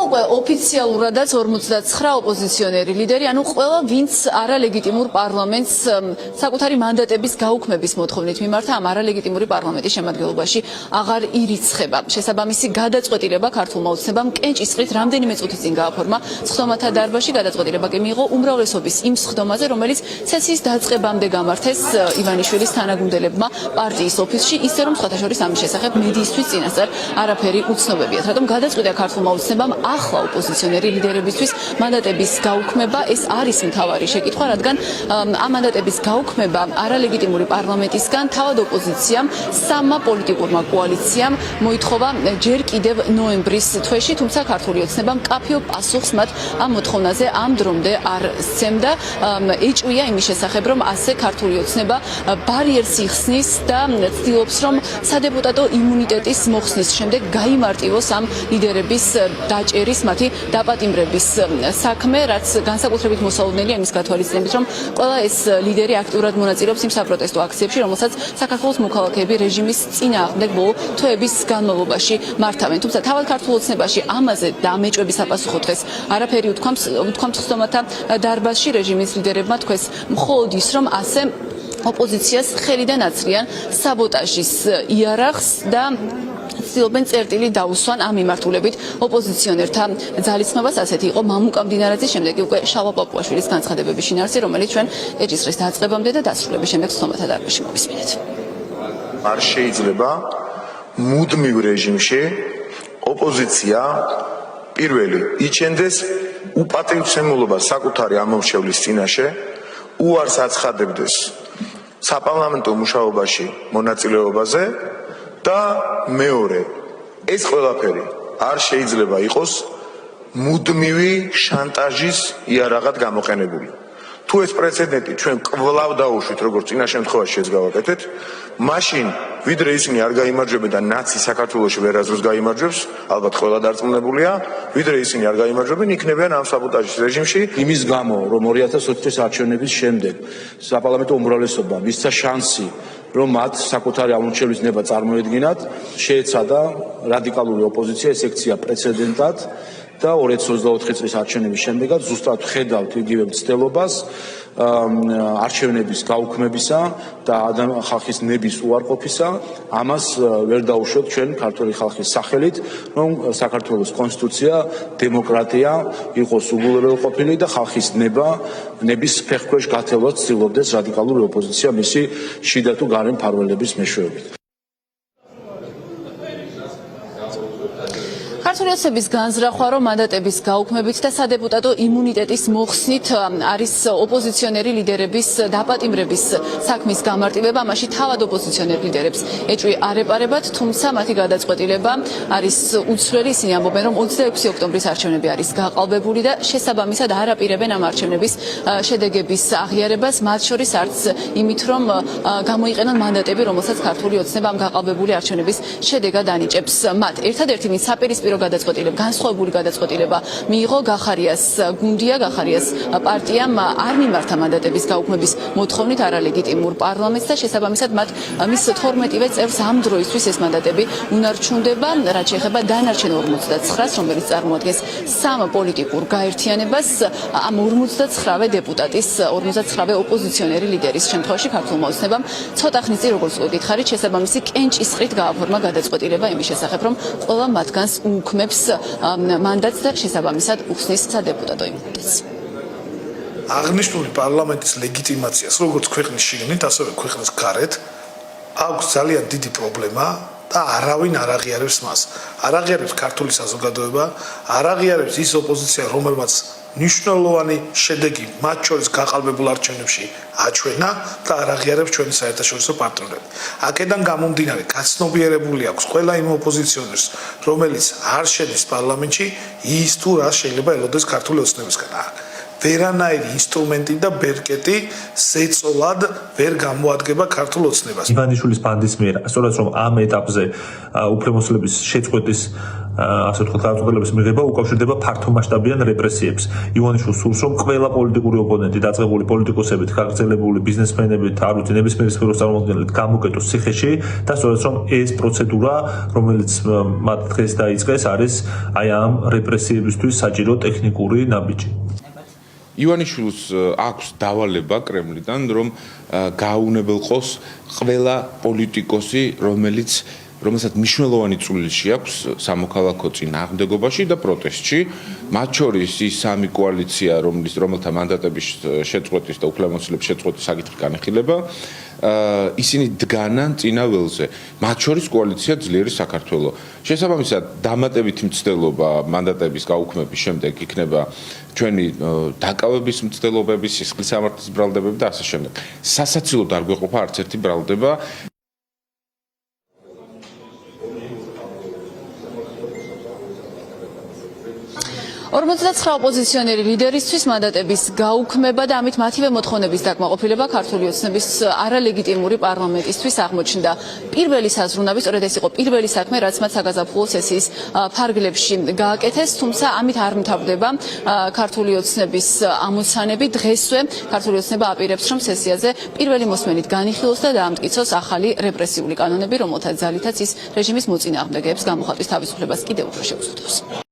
უკვე ოფიციალურადაც 59 ოპოზიციონერი ლიდერი, ანუ ყველა ვინც არალეგიტიმურ პარლამენტს საკუთარი მანდატების გაუქმების მოთხოვნით მიმართა, ამ არალეგიტიმური პარლამენტის შემადგენლობაში აღარ ირიცხება. შესაბამისი გადაწყვეტილება ქართულმა ოცნებამ კენჭისყრით რამდენიმე წუთის წინ გააფორმა სხდომათა დარბაზში. გადაწყვეტილება კი მიიღო უმრავლესობის იმ სხდომაზე, რომელიც სესიის დაწყებამდე გამართეს ივანიშვილის თანაგუნდელებმა პარტიის ოფისში, ისე რომ სხვათა შორის ამის შესახებ მედიისთვის წინასწარ არაფერი უცნობებიათ. რატომ გადაწყვიტა ქართულმა ოცნებამ ახლა ოპოზიციონერი ლიდერებისთვის მანდატების გაუქმება, ეს არის მთავარი შეკითხვა, რადგან ამ მანდატების გაუქმება არალეგიტიმური პარლამენტისგან თავად ოპოზიციამ, სამმა პოლიტიკურმა კოალიციამ მოითხოვა ჯერ კიდევ ნოემბრის თვეში, თუმცა ქართული ოცნებამ კაფეო პასუხს მათ ამ მოთხოვნაზე ამ დრომდე არ სცემდა. ეჭვია იმის შესახებ, რომ ასე ქართული ოცნება ბარიერს იხსნის და ცდილობს, რომ სადეპუტატო იმუნიტეტის მოხსნის შემდეგ გაიმარტივოს ამ ლიდერების დაჭერის, მათი დაპატიმრების საქმე, რაც განსაკუთრებით მოსაოდნელია იმის გათვალისწინებით, რომ ყველა ეს ლიდერი აქტიურად მონაწილეობს იმ საპროტესტო აქციებში, რომელსაც საქართველოს მოქალაქეები რეჟიმის წინააღმდეგ ბოლო თვეების განმავლობაში მართავენ. თუმცა თავად ქართულ ოცნებაში ამაზე და ამ ეჭვების საპასუხოდ დღეს არაფერი უთქვამთ სხდომათა დარბაზში. რეჟიმის ლიდერებმა თქვეს მხოლოდ ის, რომ ასე ოპოზიციას ხელიდან აცრიან საბოტაჟის იარაღს და ცდილობენ წერტილი დაუსვან ამ მიმართულებით ოპოზიციონერთა ძალისხმევას. ასეთი იყო მამუკა მდინარაძის, შემდეგ უკვე შალვა პაპუაშვილის განცხადებების შინაარსი, რომელიც ჩვენ ეჭისყრის დაწყებამდე და დასრულების შემდეგ სხდომათა დარბაზში მოვისმინეთ. არ შეიძლება მუდმივ რეჟიმში ოპოზიცია პირველი იჩენდეს უპატივცემულობას საკუთარი ამომრჩევლის წინაშე, უარს აცხადებდეს საპარლამენტო მუშაობაში მონაწილეობაზე და მეორე, ეს ყველაფერი არ შეიძლება იყოს მუდმივი შანტაჟის იარაღად გამოყენებული. თუ ეს პრეცედენტი ჩვენ კვლავ დაუშვით, როგორც წინა შემთხვევაში შეძგავაკეთეთ, მაშინ ვიდრე ისინი არ გაიმარჯვებენ და ნაცი საქართველოში ვერასდროს გაიმარჯვებს, ალბათ ყველა დარწმუნებულია, ვიდრე ისინი არ გაიმარჯვებენ, იქნებიან ამ საბოტაჟის რეჟიმში. იმის გამო, რომ 2020 წლის არჩევნების შემდეგ საპარლამენტო უმრავლესობა მისცა შანსი, რომ მათ საკუთარი ამორჩევლის ნება წარმოედგინათ, შეეცადა რადიკალური ოპოზიცია, ეს ექცია პრეცედენტად და 2024 წლის არჩევნების შემდეგაც ზუსტად ხედავთ იგივე მცდელობას არჩევნების გაუქმებისა და ხალხის ნების უარყოფისა. ამას ვერ დაუშვებთ ჩვენ ქართული ხალხის სახელით, რომ საქართველოს კონსტიტუცია, დემოკრატია იყოს უგულებელყოფილი და ხალხის ნების ფეხქვეშ გათევლას ცდილობდეს რადიკალური ოპოზიცია მისი შიდა თუ გარე მფარველების მეშვეობით. ქართული ოცნების განზრახვა, რომ მანდატების გაუქმებით და სადეპუტატო იმუნიტეტის მოხსნით არის ოპოზიციონერი ლიდერების დაპატიმრების საქმის გამარტივება, ამაში თავად ოპოზიციონერ ლიდერებს ეჭვი არ ეპარებათ, თუმცა მათი გადაწყვეტილება არის უცვლელი. ისინი ამბობენ, რომ 26 ოქტომბრის არჩევნები არის გაყალბებული და შესაბამისად არ აპირებენ ამ არჩევნების შედეგების აღიარებას, მათ შორის არც იმით, რომ გამოიყენონ მანდატები, რომელსაც ქართული ოცნება ამ გაყალბებული არჩევნების შედეგად ანიჭებს მათ. ერთადერთი ვინც საპირისპირო განსხვავებული გადაწყვეტილება მიიღო გახარიას გუნდია, გახარიას პარტიამ არ მიმართა მანდატების გაუქმების მოთხოვნით არალეგიტიმურ პარლამენტს და შესაბამისად მათ მის 12-ვე წევრს ამ დროისთვის ეს მანდატები უნარჩუნდება, რაც შეეხება დანარჩენ 59-ს, რომელიც წარმოადგენს სამ პოლიტიკურ გაერთიანებას. ამ 59-ვე დეპუტატის, 59-ვე ოპოზიციონერი ლიდერის შემთხვევაში ქართულმა ოცნებამ ცოტა ხნის წინ, როგორც გითხარით, შესაბამისი კენჭისყრით გააფორმა გადაწყვეტილება იმის შესახებ, რომ ყველა მათგანს უქმებს მანდატს და შესაბამისად უხსნის სადეპუტატო იმუნიტეტს. აღნიშნული პარლამენტის ლეგიტიმაციას, როგორც ქვეყნის შიგნით, ასევე ქვეყნის გარეთ, აქვს ძალიან დიდი პრობლემა და არავინ არ აღიარებს მას. არ აღიარებს ქართული საზოგადოება, არ აღიარებს ის ოპოზიცია, რომელმაც მნიშვნელოვანი შედეგი მათ შორის გაყალბებულ არჩევნებში აჩვენა და არ აღიარებს ჩვენი საერთაშორისო პარტნიორები. აქედან გამომდინარე, გაცნობიერებული აქვს ყველა იმ ოპოზიციონერს, რომელიც არ შედის პარლამენტში, ის თუ რა შეიძლება ელოდეს ქართული ოცნებისგან. ვერანაირი ინსტრუმენტი და ბერკეტი ზეწოლად ვერ გამოადგება ქართულ ოცნებას. ივანიშვილის ბანდის მიერ, სწორედ რომ ამ ეტაპზე უფლებამოსილების შეწყვეტის ასე ვთქვათ, გადაწყვეტილების მიღება უკავშირდება ფართომასშტაბიან რეპრესიებს. ივანიშვილს სურს, რომ ყველა პოლიტიკური ოპონენტი, დაწყებული პოლიტიკოსებით, გაგრძელებული ბიზნესმენებით, არ ვიცი, ნებისმიერი სფეროს წარმომადგენლებით გამოკეტოს ციხეში და სწორედ რომ ეს პროცედურა, რომელიც მათ დღეს დაიწყეს, არის აი ამ რეპრესიებისთვის საჭირო ტექნიკური ნაბიჯი. ივანიშვილს აქვს დავალება კრემლიდან, რომ გააუნებელყოს ყველა პოლიტიკოსი, რომელსაც მნიშვნელოვანი წვლილი აქვს სამოქალაქო წინააღმდეგობაში და პროტესტში, მათ შორის ის სამი კოალიცია, რომელთა მანდატების შეწყვეტის და უფლებამოსილების შეწყვეტის საკითხი განეხილება, ისინი დგანან წინა ველზე. მათ შორის კოალიცია ძლიერი საქართველო. შესაბამისად, დამატებითი მცდელობა მანდატების გაუქმების შემდეგ იქნება ჩვენი დაკავების მცდელობები, სისხლის სამართლის ბრალდებები და ასე შემდეგ. სასაცილოდ არ გვეყოფა არც ერთი ბრალდება. 59 ოპოზიციონერი ლიდერისთვის მანდატების გაუქმება და ამით მათივე მოთხოვნების დაკმაყოფილება ქართული ოცნების არალეგიტიმური პარლამენტისთვის აღმოჩნდა. პირველი საზრუნავი სწორედ ეს იყო პირველი საქმე, რაც მათ საგაზაფხულო სესიის ფარგლებში გააკეთეს, თუმცა ამით არ მთავრდება ქართული ოცნების ამოცანები. დღესვე ქართული ოცნება აპირებს, რომ სესიაზე პირველი მოსმენით განიხილოს და დაამტკიცოს ახალი რეპრესიული კანონები, რომელთა ძალითაც ის რეჟიმის მოწინააღმდეგეებს გამოხატვის თავისუფლებას კიდევ უფრო შეუძლებს.